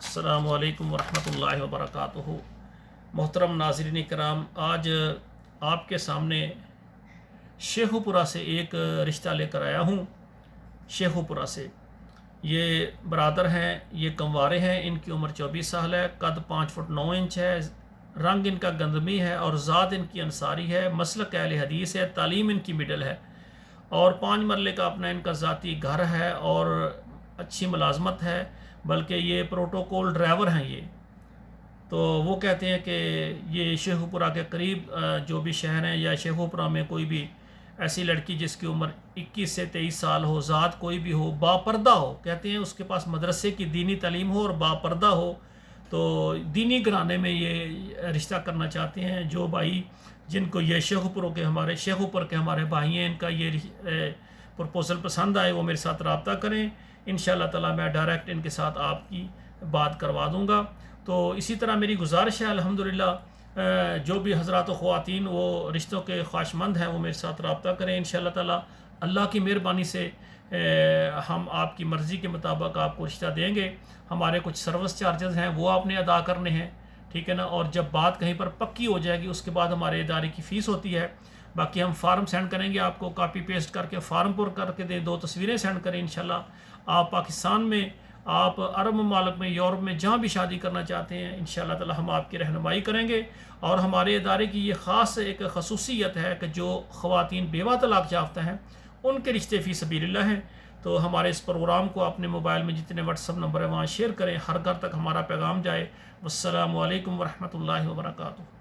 अस्सलाम वालेकुम वरहमतुल्लाहि वबरकातुहू। मोहतरम नाज़रीन कराम, आज आपके सामने शेखुपुरा से एक रिश्ता लेकर आया हूँ। शेखुपुरा से ये बरादर हैं, ये कंवारे हैं। इनकी उम्र 24 साल है, कद 5 फुट 9 इंच है, रंग इनका गंदमी है और ज़ात इनकी अंसारी है। मसलक अहले हदीस है, तालीम इनकी मिडल है और 5 मरले का अपना इनका ज़ाती घर है और अच्छी मुलाजमत है, बल्कि ये प्रोटोकॉल ड्राइवर हैं। ये तो वो कहते हैं कि ये शेखुपुरा के करीब जो भी शहर हैं या शेखुपुरा में कोई भी ऐसी लड़की जिसकी उम्र 21 से 23 साल हो, ज़ात कोई भी हो, बापर्दा हो, कहते हैं उसके पास मदरसे की दीनी तालीम हो और बापर्दा हो, तो दीनी घराने में ये रिश्ता करना चाहते हैं। जो भाई जिनको ये शेखुपुर के हमारे भाई हैं, इनका ये प्रपोज़ल पसंद आए वो मेरे साथ रब्ता करें। इंशाअल्लाह ताला मैं डायरेक्ट इनके साथ आपकी बात करवा दूंगा। तो इसी तरह मेरी गुजारिश है, अल्हम्दुलिल्लाह जो भी हज़रात व ख़वातीन वो रिश्तों के ख्वाहिशमंद हैं वो मेरे साथ रब्ता करें। इंशाअल्लाह ताला अल्लाह की मेहरबानी से हम आपकी मर्ज़ी के मुताबिक आपको रिश्ता देंगे। हमारे कुछ सर्विस चार्जेस हैं वो आपने अदा करने हैं, ठीक है ना। और जब बात कहीं पर पक्की हो जाएगी उसके बाद हमारे इदारे की फ़ीस होती है। बाकी हम फार्म सेंड करेंगे आपको, कॉपी पेस्ट करके फार्म पर करके दें, 2 तस्वीरें सेंड करें। इंशाल्लाह आप पाकिस्तान में, आप अरब ममालिक में, यूरोप में जहाँ भी शादी करना चाहते हैं इंशाल्लाह ताला हम आपकी रहनुमाई करेंगे। और हमारे इदारे की ये ख़ास एक खसूसियत है कि जो ख़वातीन बेवा तलाक याफ्ता हैं उनके रिश्ते फ़ी सबीलिल्लाह हैं। तो हमारे इस प्रोग्राम को अपने मोबाइल में जितने व्हाट्सअप नंबर है वहाँ शेयर करें, हर घर तक हमारा पैगाम जाए। वस्सलामु अलैकुम वरहमतुल्लाहि वबरकातुहू।